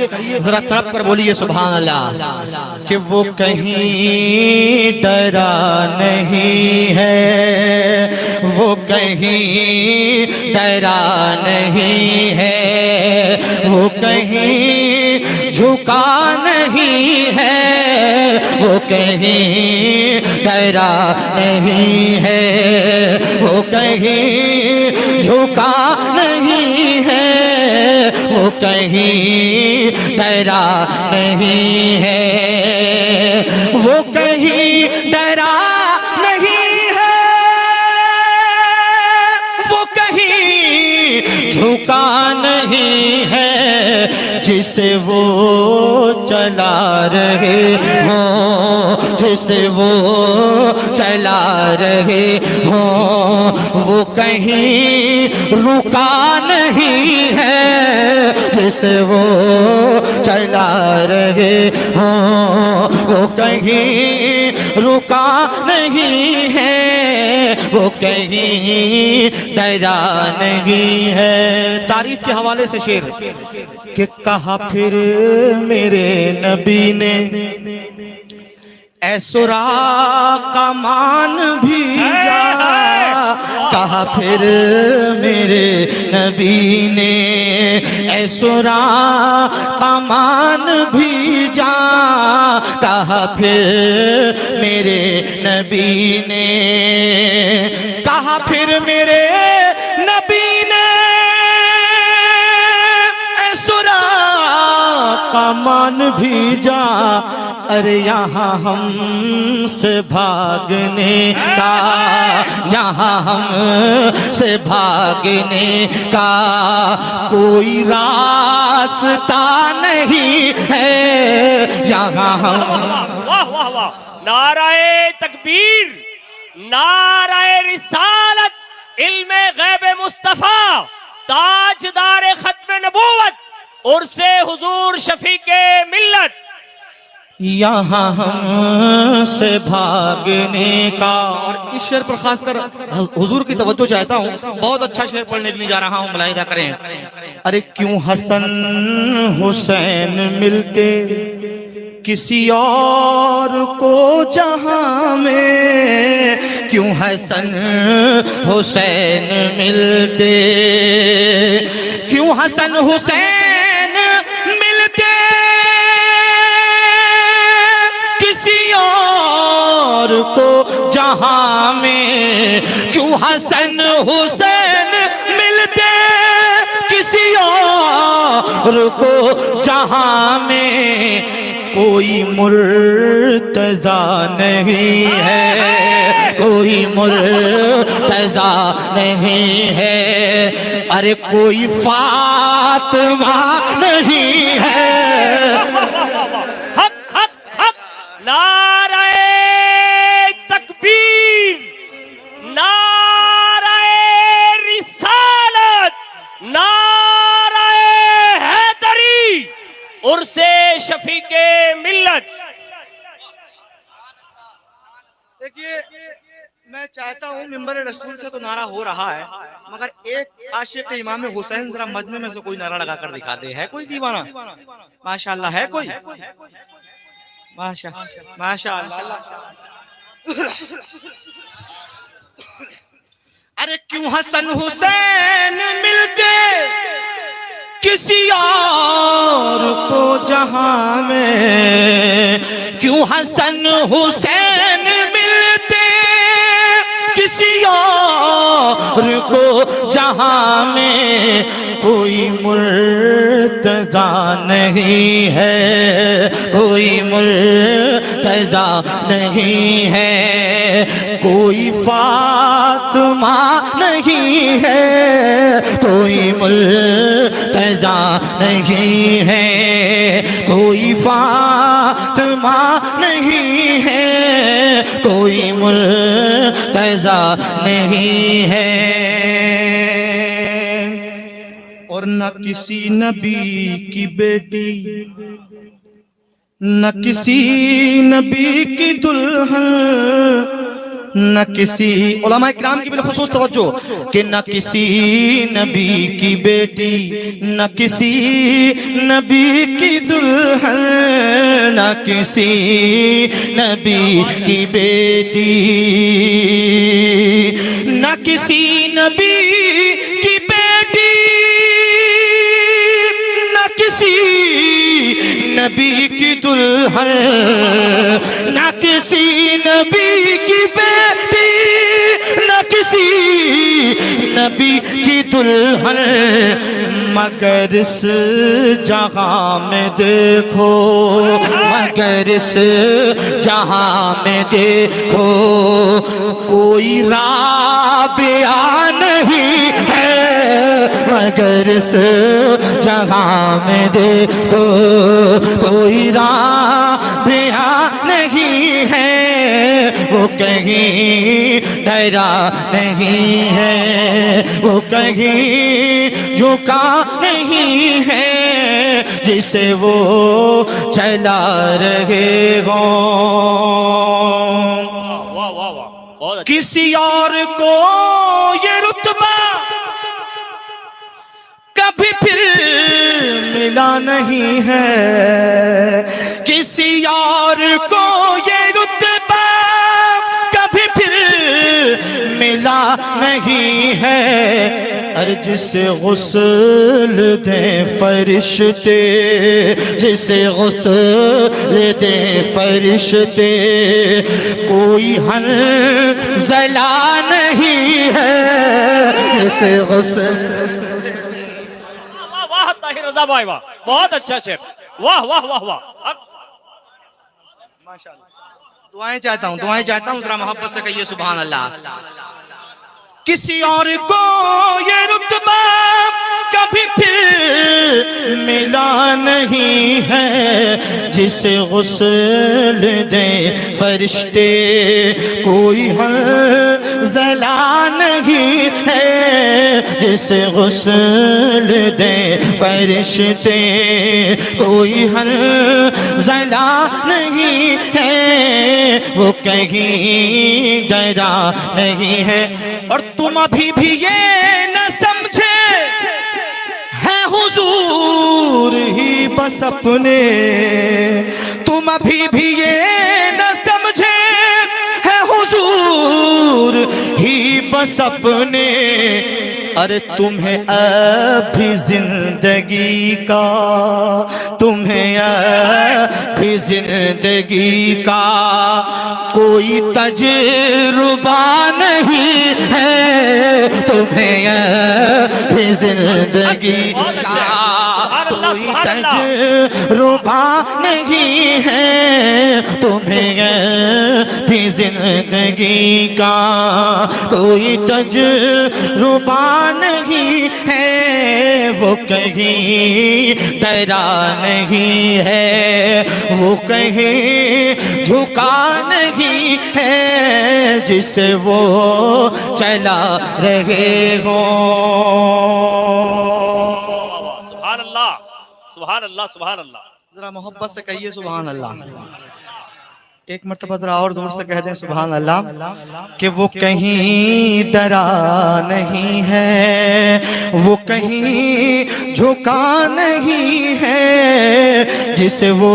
करिए, जरा तड़प कर बोलिए सुभान अल्लाह। कि वो कहीं डरा नहीं है, वो कहीं डरा नहीं है, वो कहीं झुका नहीं है, वो कहीं डरा नहीं है, वो कहीं झुका नहीं है, वो कहीं डरा नहीं है, वो कहीं डरा नहीं है, वो कहीं झुका नहीं है, जिसे वो चला रहे हो, जिसे वो चला रहे हो, वो कहीं रुका नहीं है, जिसे वो चला रहे हो, वो कहीं रुका नहीं है, वो कहीं डरा नहीं है। तारीफ के हवाले से शेर कि कहा फिर मेरे नबी ने ऐसुरा का मान भी जा, कहा फिर मेरे नबी ने ऐसुरा का मान भी जा, कहा फिर मेरे नबी ने, कहा फिर मेरे नबी ने ऐसुरा का मान भी जा, अरे यहाँ हमसे भागने का, यहाँ हमसे भागने का कोई रास्ता नहीं है, यहाँ हम। वाह वाह वाह, नाराए तकबीर, नाराए रिसालत, इल्मे गैब मुस्तफा, ताजदार खत्म नबूवत, उर्से हुजूर शफीके मिल्लत। यहाँ हमसे भागने का। और इस शेर पर खासकर हुजूर की तवज्जो चाहता हूँ, बहुत अच्छा शेर पढ़ने के लिए जा रहा हूँ, मुलाहिदा करें। अरे क्यों हसन हुसैन मिलते किसी और को जहां में, क्यों हसन हुसैन मिलते, क्यों हसन हुसैन मिलते किसी और को जहां में, क्यों हसन हुसैन मिलते किसी और को जहां में, कोई मुर्तजा नहीं है, कोई मुर्तजा नहीं है, अरे कोई फातिमा नहीं है। हक हक हक, नाराए तकबीर, नाराए रिसालत, नाराए हैदरी, उर्से शफीके मिल्लत। देखिए, मैं चाहता हूँ मिंबर रसूल से तो नारा हो रहा है, मगर एक आशिक इमाम हुसैन जरा मजमे में से कोई नारा लगा कर दिखा दे। है कोई दीवाना? माशाअल्लाह, है कोई? माशाअल्लाह। अरे क्यों हसन हुसैन मिलते किसी और को जहां में, क्यों हसन हुसैन मिलते किसी और को जहां में, कोई मुर्तजा नहीं है, कोई मुर्तजा नहीं है, कोई फातिमा नहीं है, कोई मुर्तजा नहीं है, कोई फातिमा नहीं है, कोई मुर्तजा नहीं है। और न किसी नबी की बेटी, न किसी नबी की दुल्हन, न किसी उलमा इकराम की बिलखुसूस तवज्जो कि न किसी नबी की बेटी, न किसी नबी की दुल्हन, न किसी नबी की बेटी, न किसी नबी की बेटी, न किसी नबी की दुल्हन, न किसी नबी की बेटी, न किसी नबी की दुल्हन, मगर इस जहां में देखो, मगर इस जहां में देखो कोई राबिया नहीं है, मगर इस जहां में देखो कोई राबिया नहीं है, वो कहीं डरा नहीं है, वो कहीं झुका नहीं है, जिसे वो चला रहे हो। वाह वाह वाह, बहुत अच्छा। किसी और को ये रुतबा कभी फिर मिला नहीं है, किसी और को ये रुतबा कभी फिर मिला नहीं है, अरे जिसे गुस्ल दे फरिश्ते, जिसे गुस्ल दे फरिश्ते, कोई हंज़ला नहीं है, जिसे गुस्ल। वाह वाह ताहिर रज़ा भाई, वाह बहुत अच्छा शेर, वाह वाह वाह वाह। दुआएं चाहता हूँ, दुआएं चाहता हूँ, जरा मोहब्बत से कहिए सुभान अल्लाह। किसी और को ये रुतबा कभी फिर मिला नहीं है, जिसे गुस्ल दे फरिश्ते, कोई हंज़ला नहीं है, जिसे गुस्ल दे फरिश्ते, कोई हंज़ला नहीं है, वो कहीं डरा नहीं है। और तुम अभी भी ये न समझे है हुजूर ही बस अपने, तुम अभी भी ये न समझे है हुजूर ही बस अपने, अरे तुम्हें अभी जिंदगी का, तुम्हें अभी जिंदगी का कोई तजुर्बा नहीं है, तुम्हें अभी जिंदगी का कोई तजुर्बा नहीं है, तुम्हें अभी जिंदगी का कोई तजुर्बा नहीं है, वो कहीं डरा नहीं है, वो कहीं झुका नहीं है, जिसे वो चला रहे हो। सुभान अल्लाह सुभान अल्लाह सुभान अल्लाह। जरा मोहब्बत से कहिए सुभान अल्लाह। एक मर्तबा जरा और जोर से कह दें सुभान अल्लाह, कि वो कहीं डरा नहीं है, वो कहीं झुका नहीं है, जिसे वो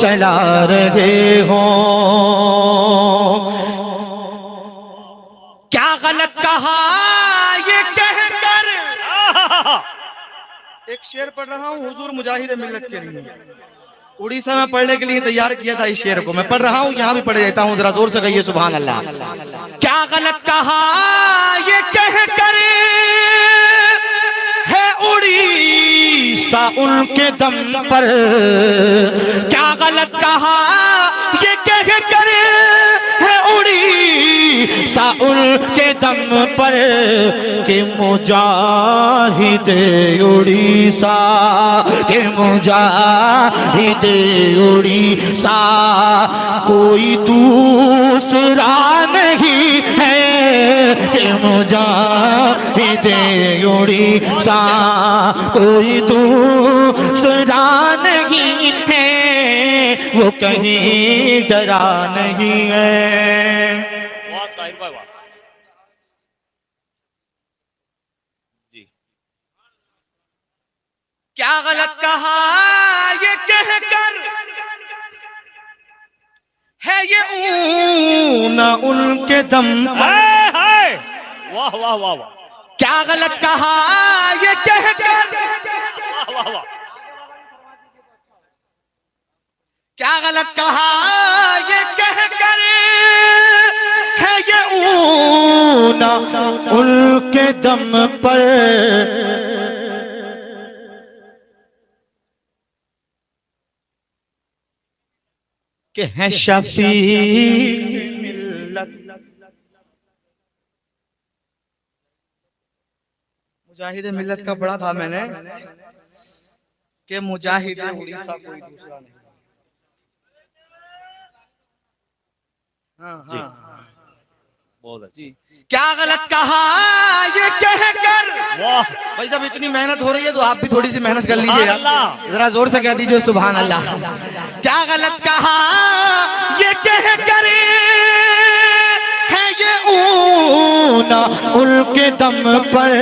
चला रहे हो। क्या गलत कहा ये कहकर, एक शेर पढ़ रहा हूँ हुजूर मुजाहिद मिल्लत के लिए, उड़ीसा में पढ़ने के लिए तैयार किया था इस शेर को, मैं पढ़ रहा हूँ, यहाँ भी पढ़ जाता हूँ, जरा जोर से कहिए सुभान अल्लाह। क्या गलत कहा ये कहकर है उड़ीसा उनके दम पर, क्या गलत कहा ये कहकर है उड़ीसा उनके दम पर, कि मुजाहिद उड़ीसा, के मुजाहिद उड़ीसा कोई दूसरा नहीं है, के मुजाहिद उड़ीसा कोई दूसरा नहीं है, वो कहीं डरा नहीं है। ताहिर भाई वाह जी। क्या गलत कहा ये कहकर है ये ऊना उनके दम पर। हाय वाह वाह वाह वाह क्या गलत कहा ये कहकर, वाह वाह वाह क्या गलत कहा ये कहकर है ये ऊना उनके दम पर। कि है शफी मिल्लत। मुजाहिद मिल्लत का पढ़ा था मैंने कि मुजाहिद उड़ीसा कोई दूसरा नहीं। हाँ जी हाँ बहुत अच्छा जी। क्या गलत कहा ये कहकर। वाह भाई जब इतनी मेहनत हो रही है तो आप भी थोड़ी सी मेहनत कर लीजिए सुभान अल्लाह। जरा जोर से कह दीजिए सुभान अल्लाह। क्या गलत कहा ये कहकर है ये ऊना उनके दम पर।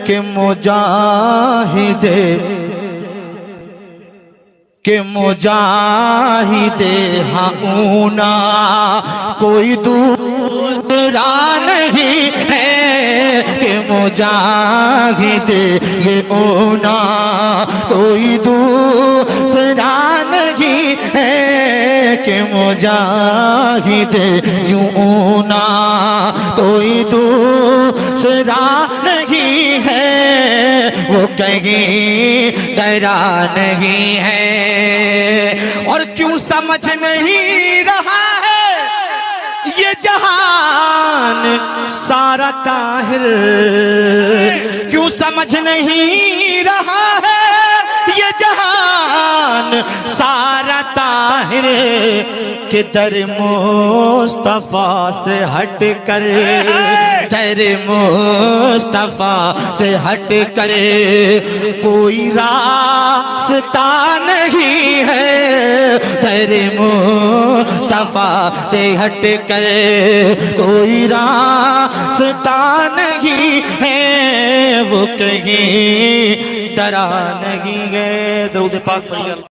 के मुजाहिदे के मुजाहिदे हाँ ऊना कोई दूसरा नहीं है। कि मुजाहिदे ये ऊना कोई दूसरा नहीं है। कि मुजाहिदे यूं ऊना कोई दूसरा नहीं है। वो कहीं डरा नहीं है। और क्यों समझ नहीं रहा है ये जहान सारा ताहिर। क्यों समझ नहीं रहा है ये जहान सारा ताहिर। के दर मुस्तफा से हट कर, दर मुस्तफा से हट कर कोई रास्ता नहीं है। दर मुस्तफा से हट कर कोई रास्ता नहीं है। वो कहीं डरा नहीं है। दरूद पाक पढ़िए।